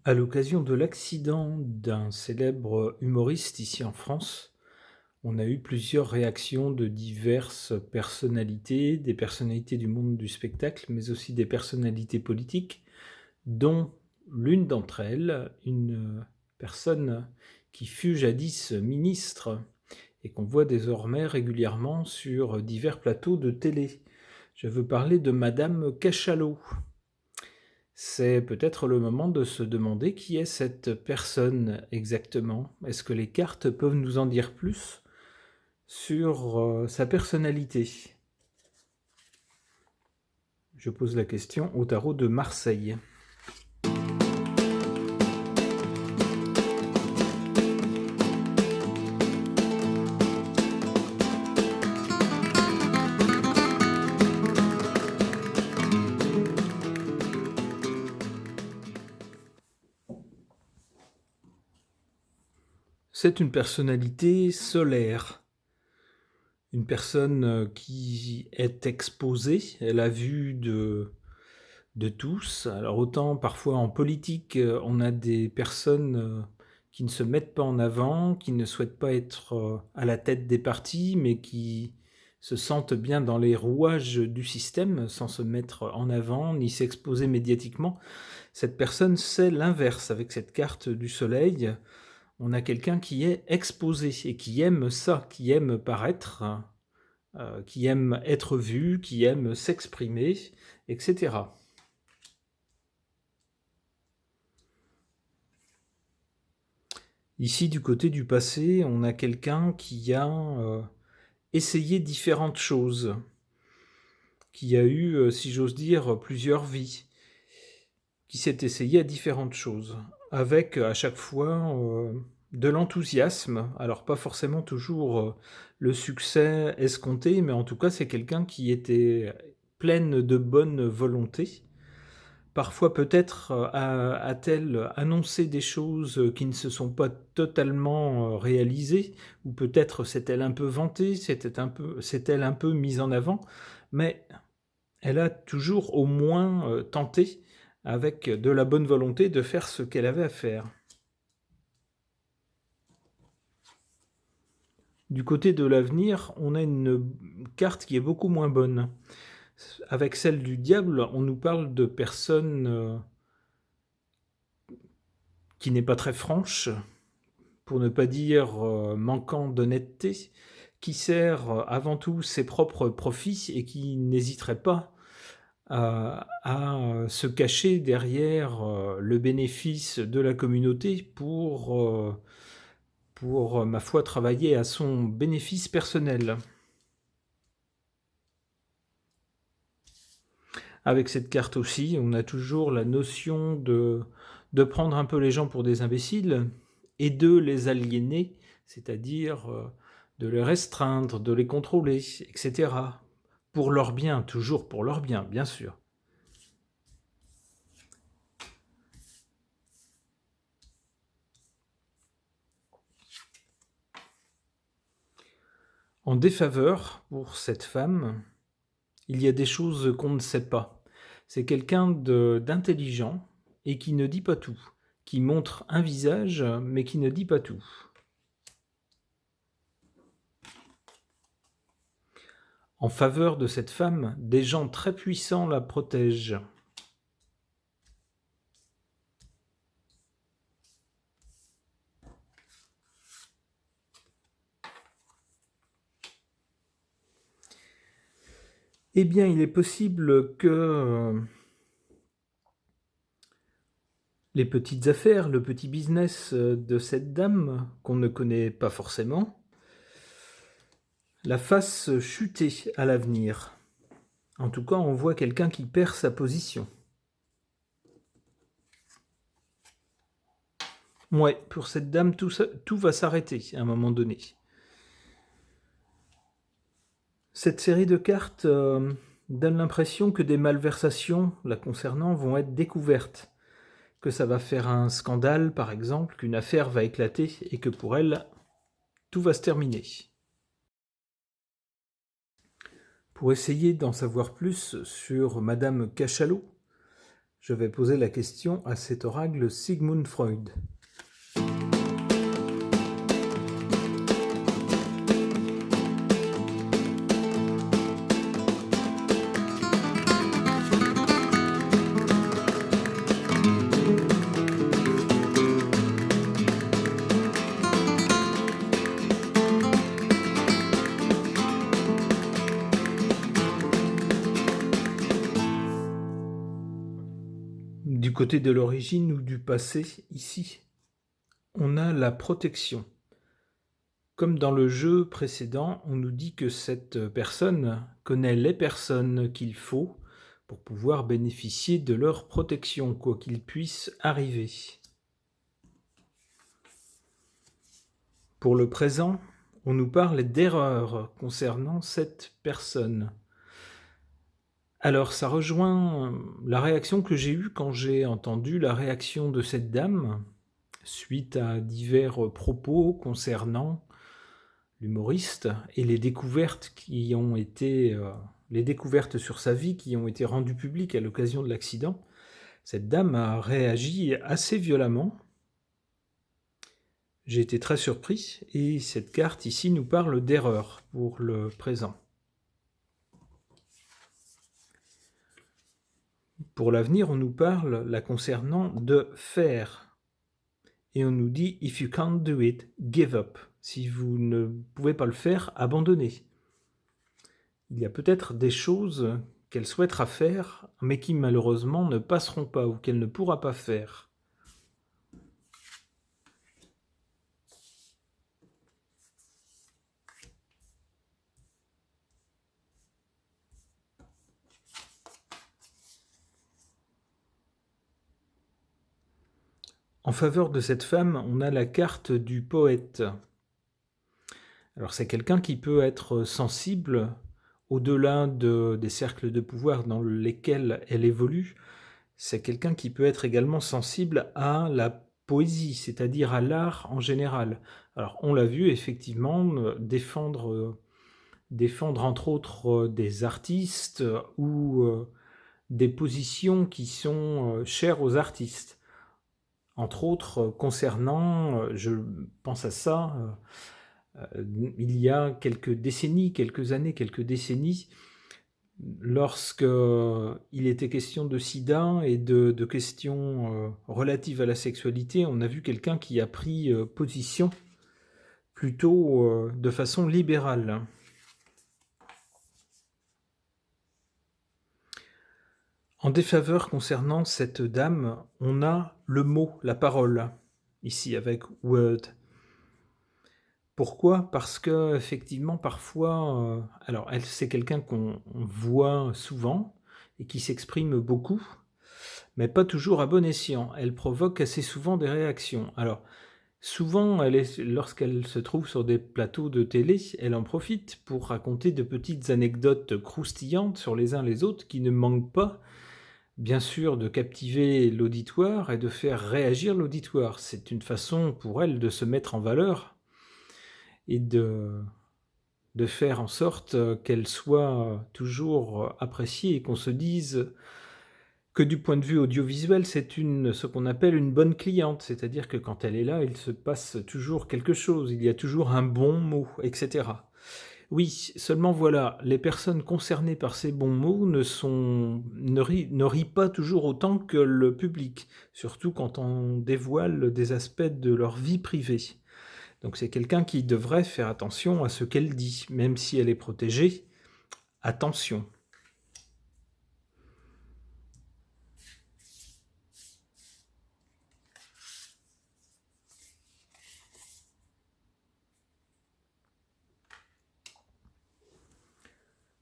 À l'occasion de l'accident d'un célèbre humoriste ici en France, on a eu plusieurs réactions de diverses personnalités, des personnalités du monde du spectacle, mais aussi des personnalités politiques, dont l'une d'entre elles, une personne qui fut jadis ministre et qu'on voit désormais régulièrement sur divers plateaux de télé. Je veux parler de Madame Cachalot. C'est peut-être le moment de se demander qui est cette personne exactement. Est-ce que les cartes peuvent nous en dire plus sur sa personnalité? Je pose la question au tarot de Marseille. C'est une personnalité solaire, une personne qui est exposée, elle a vu de tous. Alors autant parfois en politique, on a des personnes qui ne se mettent pas en avant, qui ne souhaitent pas être à la tête des partis, mais qui se sentent bien dans les rouages du système sans se mettre en avant ni s'exposer médiatiquement. Cette personne, c'est l'inverse. Avec cette carte du soleil, on a quelqu'un qui est exposé et qui aime ça, qui aime paraître, qui aime être vu, qui aime s'exprimer, etc. Ici, du côté du passé, on a quelqu'un qui a essayé différentes choses, qui a eu, si j'ose dire, plusieurs vies, qui s'est essayé à différentes choses, avec à chaque fois de l'enthousiasme. Alors pas forcément toujours le succès escompté, mais en tout cas c'est quelqu'un qui était pleine de bonne volonté. Parfois peut-être a-t-elle annoncé des choses qui ne se sont pas totalement réalisées, ou peut-être s'est-elle un peu vantée, s'est-elle un peu mise en avant, mais elle a toujours au moins tenté, avec de la bonne volonté, de faire ce qu'elle avait à faire. Du côté de l'avenir, on a une carte qui est beaucoup moins bonne. Avec celle du diable, on nous parle de personnes qui n'est pas très franche, pour ne pas dire manquant d'honnêteté, qui sert avant tout ses propres profits et qui n'hésiterait pas à se cacher derrière le bénéfice de la communauté pour, ma foi, travailler à son bénéfice personnel. Avec cette carte aussi, on a toujours la notion de prendre un peu les gens pour des imbéciles et de les aliéner, c'est-à-dire de les restreindre, de les contrôler, etc. Pour leur bien, toujours pour leur bien, bien sûr. En défaveur, pour cette femme, il y a des choses qu'on ne sait pas. C'est quelqu'un d'intelligent et qui ne dit pas tout, qui montre un visage mais qui ne dit pas tout. En faveur de cette femme, des gens très puissants la protègent. Eh bien, il est possible que les petites affaires, le petit business de cette dame, qu'on ne connaît pas forcément, la fasse chuter à l'avenir. En tout cas, on voit quelqu'un qui perd sa position. Ouais, pour cette dame, tout va s'arrêter à un moment donné. Cette série de cartes donne l'impression que des malversations la concernant vont être découvertes, que ça va faire un scandale par exemple, qu'une affaire va éclater et que pour elle, tout va se terminer. Pour essayer d'en savoir plus sur Madame Cachalot, Je vais poser la question à cet oracle Sigmund Freud. Du côté de l'origine ou du passé, ici, on a la protection. Comme dans le jeu précédent, on nous dit que cette personne connaît les personnes qu'il faut pour pouvoir bénéficier de leur protection, quoi qu'il puisse arriver. Pour le présent, on nous parle d'erreurs concernant cette personne. Alors, ça rejoint la réaction que j'ai eue quand j'ai entendu la réaction de cette dame suite à divers propos concernant l'humoriste et les découvertes les découvertes sur sa vie qui ont été rendues publiques à l'occasion de l'accident. Cette dame a réagi assez violemment. J'ai été très surpris et cette carte ici nous parle d'erreur pour le présent. Pour l'avenir, on nous parle, la concernant, de faire. Et on nous dit « If you can't do it, give up ». Si vous ne pouvez pas le faire, abandonnez. Il y a peut-être des choses qu'elle souhaitera faire, mais qui malheureusement ne passeront pas ou qu'elle ne pourra pas faire. En faveur de cette femme, on a la carte du poète. Alors c'est quelqu'un qui peut être sensible au-delà des cercles de pouvoir dans lesquels elle évolue. C'est quelqu'un qui peut être également sensible à la poésie, c'est-à-dire à l'art en général. Alors on l'a vu effectivement défendre entre autres des artistes ou des positions qui sont chères aux artistes. Entre autres, concernant, je pense à ça, il y a quelques décennies, lorsque il était question de sida et de questions relatives à la sexualité, on a vu quelqu'un qui a pris position plutôt de façon libérale. En défaveur concernant cette dame, on a le mot, la parole, ici avec word. Pourquoi ? Parce que effectivement, parfois, alors c'est quelqu'un qu'on voit souvent et qui s'exprime beaucoup, mais pas toujours à bon escient. Elle provoque assez souvent des réactions. Alors, souvent, lorsqu'elle se trouve sur des plateaux de télé, elle en profite pour raconter de petites anecdotes croustillantes sur les uns les autres qui ne manquent pas, bien sûr, de captiver l'auditoire et de faire réagir l'auditoire. C'est une façon pour elle de se mettre en valeur et de faire en sorte qu'elle soit toujours appréciée et qu'on se dise que du point de vue audiovisuel, c'est ce qu'on appelle une bonne cliente, c'est-à-dire que quand elle est là, il se passe toujours quelque chose, il y a toujours un bon mot, etc. Oui, seulement voilà, les personnes concernées par ces bons mots ne rient pas toujours autant que le public, surtout quand on dévoile des aspects de leur vie privée. Donc c'est quelqu'un qui devrait faire attention à ce qu'elle dit, même si elle est protégée. Attention.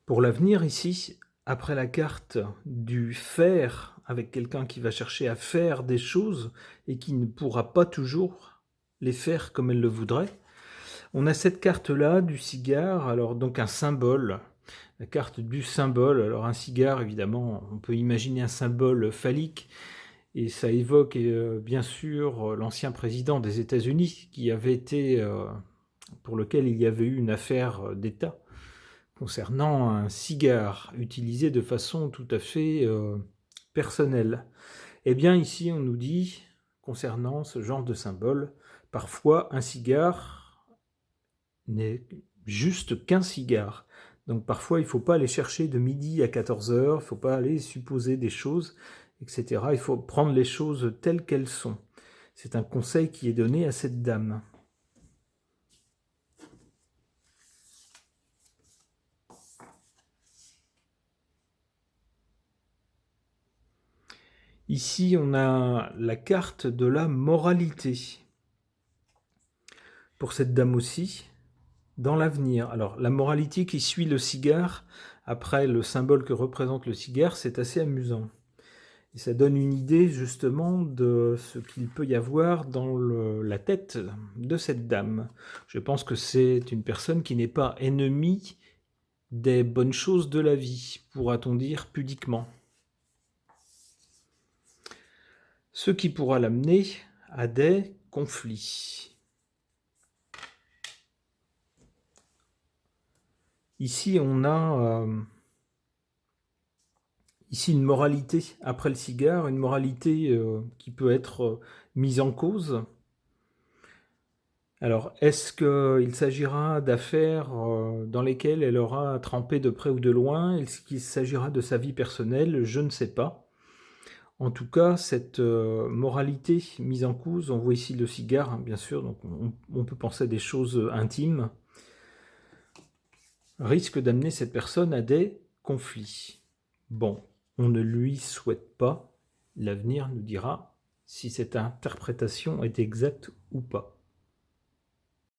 Pour l'avenir ici, après la carte du faire, avec quelqu'un qui va chercher à faire des choses et qui ne pourra pas toujours les faire comme elle le voudrait, on a cette carte-là du cigare, alors donc un symbole, la carte du symbole. Alors un cigare, évidemment, on peut imaginer un symbole phallique, et ça évoque bien sûr l'ancien président des États-Unis qui avait été, pour lequel il y avait eu une affaire d'État concernant un cigare utilisé de façon tout à fait personnelle. Eh bien ici on nous dit, concernant ce genre de symbole, parfois un cigare n'est juste qu'un cigare. Donc parfois il ne faut pas aller chercher de midi à 14h, il ne faut pas aller supposer des choses, etc. Il faut prendre les choses telles qu'elles sont. C'est un conseil qui est donné à cette dame. Ici, on a la carte de la moralité. Pour cette dame aussi, dans l'avenir. Alors, la moralité qui suit le cigare, après le symbole que représente le cigare, c'est assez amusant. Et ça donne une idée justement de ce qu'il peut y avoir dans la tête de cette dame. Je pense que c'est une personne qui n'est pas ennemie des bonnes choses de la vie, pourra-t-on dire pudiquement. Ce qui pourra l'amener à des conflits. Ici, on a ici une moralité après le cigare, une moralité qui peut être mise en cause. Alors, est-ce qu'il s'agira d'affaires dans lesquelles elle aura trempé de près ou de loin? Est-ce qu'il s'agira de sa vie personnelle? Je ne sais pas. En tout cas, cette moralité mise en cause, on voit ici le cigare, hein, bien sûr, donc on peut penser à des choses intimes, risque d'amener cette personne à des conflits. Bon, on ne lui souhaite pas, l'avenir nous dira si cette interprétation est exacte ou pas.